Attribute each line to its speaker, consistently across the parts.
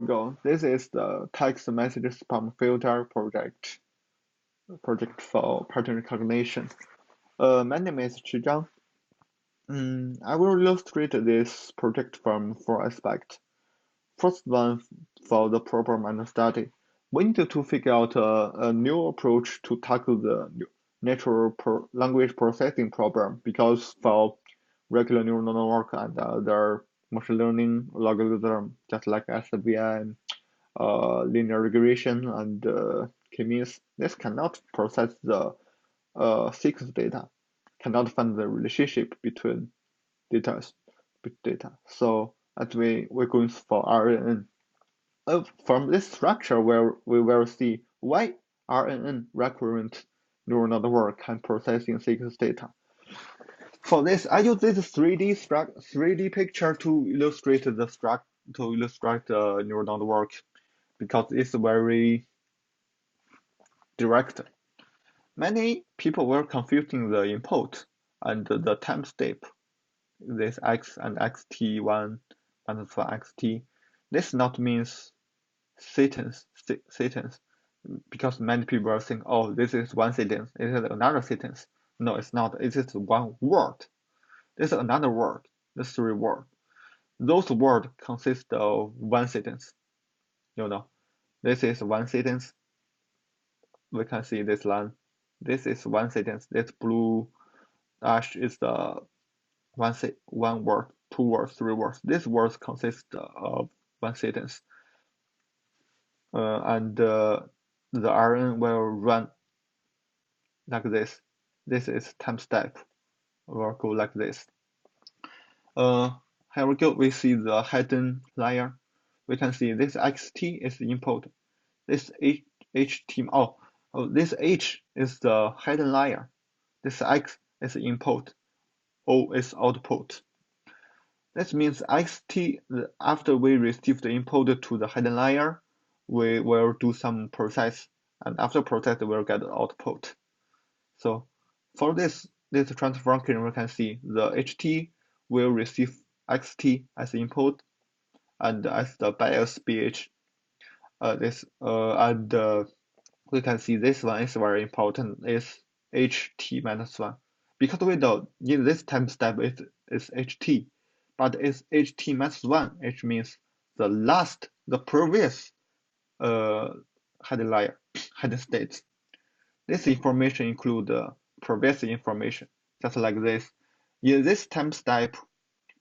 Speaker 1: Go. This is the text message spam filter project for pattern recognition. My name is Chi Zhang. I will illustrate this project from four aspects. First one, for the problem understanding. We need to figure out a new approach to tackle the natural language processing problem because for regular neural network and other machine learning algorithm, just like SVM, linear regression, and k-means, this cannot process the sequence data, cannot find the relationship between data, So as we're going for RNN. From this structure, where we will see why RNN recurrent neural network can processing sequence data. For this, I use this 3D picture to illustrate the neural network because it's very direct. Many people were confusing the input and the time step, this x and xt1 and for xt. This not means sentence, because many people are saying, oh, this is one sentence, it is another sentence. No, it's not. It is one word. This is another word. The three words. Those words consist of one sentence. You know, this is one sentence. We can see this line. This is one sentence. This blue dash is the one word, two words, three words. These words consist of one sentence. And the RN will run like this. This is time step. Will go like this. Here we go. We see the hidden layer. We can see this xt is input. This ht. This h is the hidden layer. This x is input. O is output. This means xt, after we receive the input to the hidden layer, we will do some process, and after process we will get the output. So for this transfer function, we can see the ht will receive xt as input and as the bias bh. We can see this one is very important, is ht minus 1. Because we know in this time step it is ht, but it's ht minus 1, which means the previous hidden layer, hidden states. This information include the previous information, just like this. In this time step,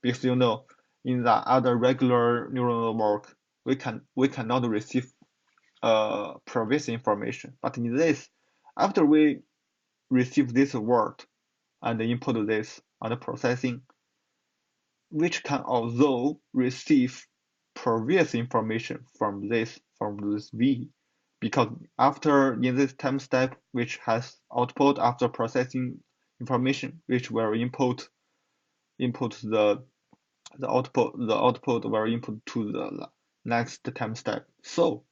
Speaker 1: because you know, in the other regular neural network, we cannot receive previous information. But in this, after we receive this word and input this on the processing, which can also receive previous information from this V, because after in this time step, which has output after processing information, which will input the output will input to the next time step. So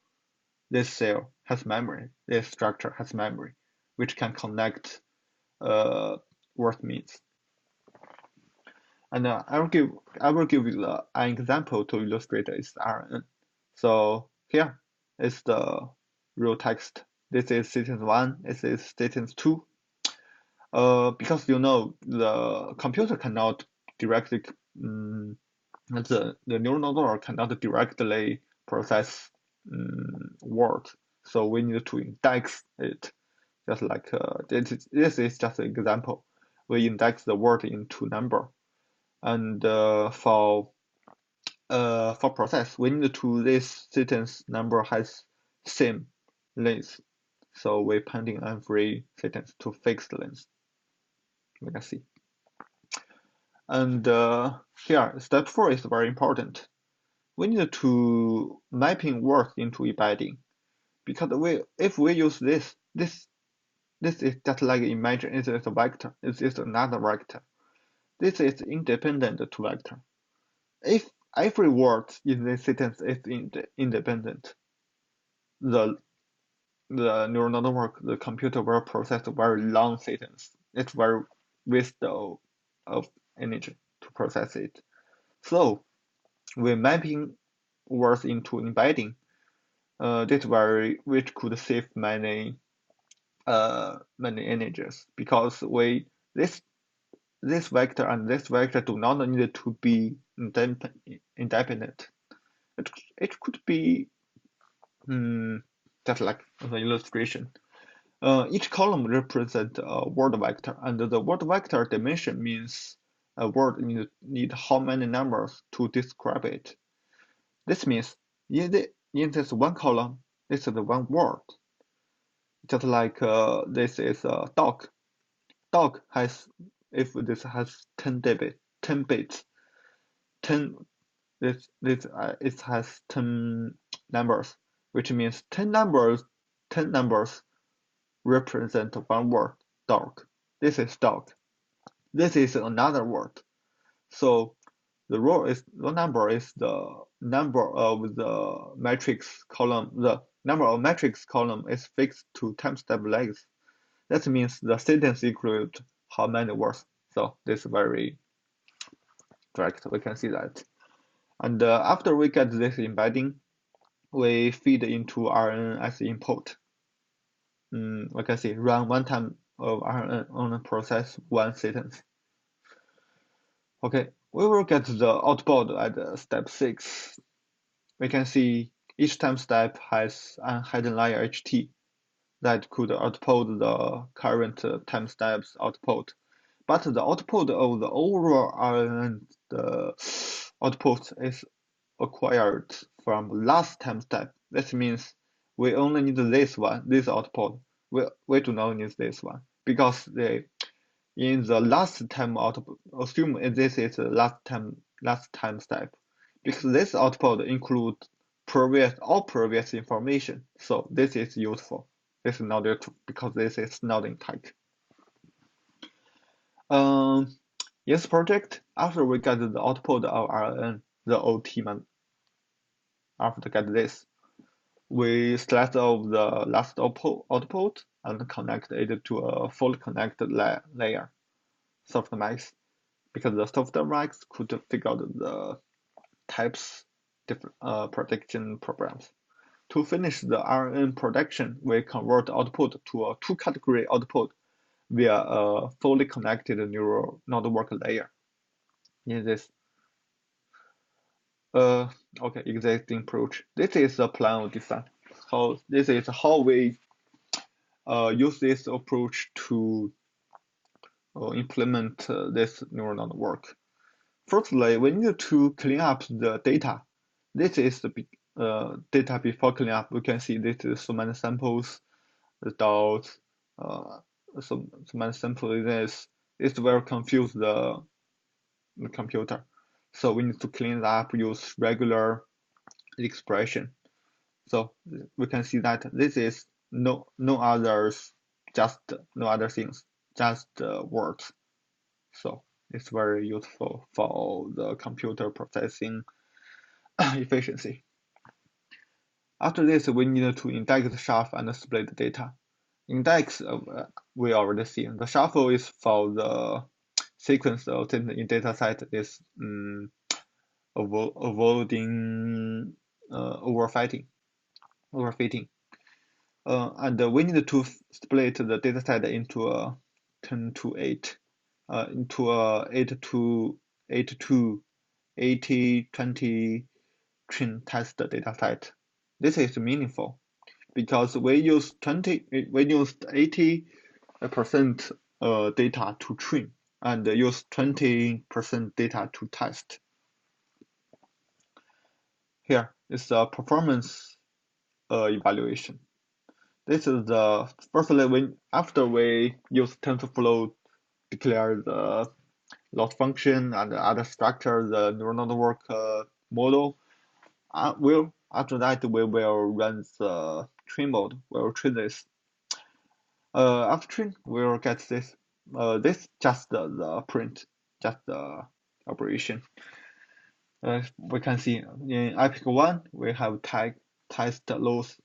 Speaker 1: this cell has memory, this structure has memory, which can connect word means. And I will give you an example to illustrate this RNN. So here is the real text. This is sentence 1, this is sentence 2. Because you know the computer cannot directly the neural network cannot directly process words, so we need to index it. Just like this is just an example. We index the word into number, and for process, we need to this sentence number has same length, so we pending every sentence to fixed length. We can see. And here, step 4 is very important. We need to mapping words into embedding, because if we use this is just like imagine it is a vector. It is another vector. This is independent to vector. If every word in this sentence is independent, the neural network, the computer will process a very long sentence. It's very waste of energy to process it. So we're mapping words into embedding. Which could save many images, because this vector and this vector do not need to be independent. It could be just like the illustration. Each column represents a word vector, and the word vector dimension means a word need how many numbers to describe it. This means in this one column, this is the one word. Just like this is a dog. Dog has, if this has 10 bits, 10 it has 10 numbers, which means 10 numbers represent one word, dog. This is dog. This is another word. So the number is the number of the matrix column. The number of matrix column is fixed to time step length. That means the sentence includes how many words. So this is very direct. We can see that. And after we get this embedding, we feed into RNN as input. We can see run one time of RNN on a process one sentence. Okay, we will get the output at step 6. We can see each time step has a hidden layer HT that could output the current time steps output. But the output of the overall RNN, the output is acquired from last time step. That means we only need this one, this output. We do not need this one, because in the last time output, assume this is the last time step, because this output includes all previous information. So this is useful. This is not useful because this is not in type. Yes, project, after we get the output of RNN, the OT man, after get this, we select off the last output and connect it to a fully connected layer, softmax, because the softmax could figure out the types prediction programs. To finish the RNN prediction, we convert output to a two-category output via a fully connected neural network layer. In this okay, existing approach, this is a plan of design. This is how we use this approach to implement this neural network. Firstly, we need to clean up the data. This is the data before cleaning up. We can see this is so many samples, the dots, so many samples. This will confuse the computer. So we need to clean it up, use regular expression. So we can see that this is no others, just no other things, just words. So it's very useful for the computer processing efficiency. After this, we need to index, shuffle, and split the data. Index, we already see. The shuffle is for the sequence of in dataset is avoiding overfitting. And we need to split the dataset into a 10 to 8, into a 8 to 80 20 train test dataset. This is meaningful because we used 80% data to train and use 20% data to test. Here is the performance evaluation. This is the firstly after we use TensorFlow declare the loss function and other structure, the neural network model. After that we will run the train mode. We'll train this. After train, we'll get this. This just the print, just the operation. We can see in epoch 1 we have test loss,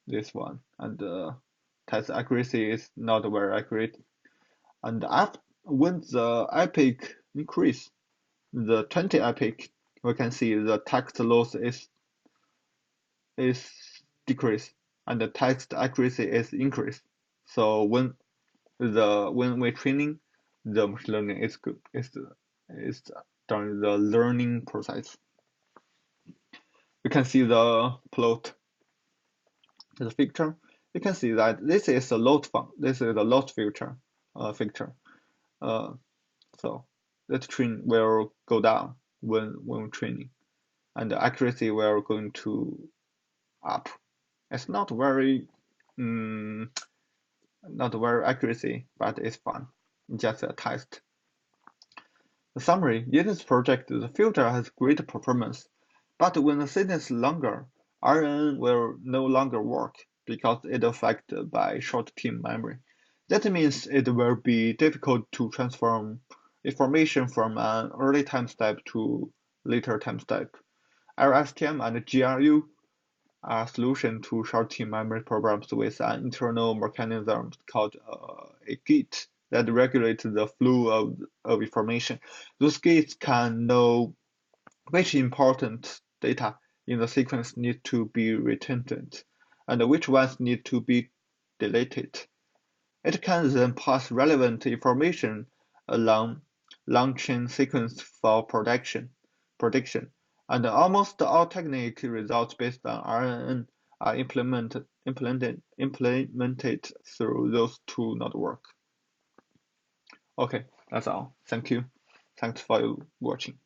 Speaker 1: this one, and test accuracy is not very accurate. And when the epoch increase, the 20 epoch, we can see the text loss is is decreased and the text accuracy is increased. So when we're training, the machine learning is good is during the learning process. You can see the plot, the picture. You can see that this is a load fun. This is a load feature, feature. Uh, so the train will go down when training, and the accuracy will going to up. It's not very, um, not very accuracy, but it's fun. Just a test. The summary: in this project, the filter has great performance, but when the sentence is longer, RNN will no longer work because it affected by short-term memory. That means it will be difficult to transform information from an early time step to later time step. LSTM and GRU are solution to short-term memory problems with an internal mechanism called a gate that regulates the flow of information. Those gates can know which important data in the sequence need to be retained and which ones need to be deleted. It can then pass relevant information along long-chain sequence for prediction, and almost all technical results based on RNN are implemented through those two networks. Okay, that's all. Thank you. Thanks for watching.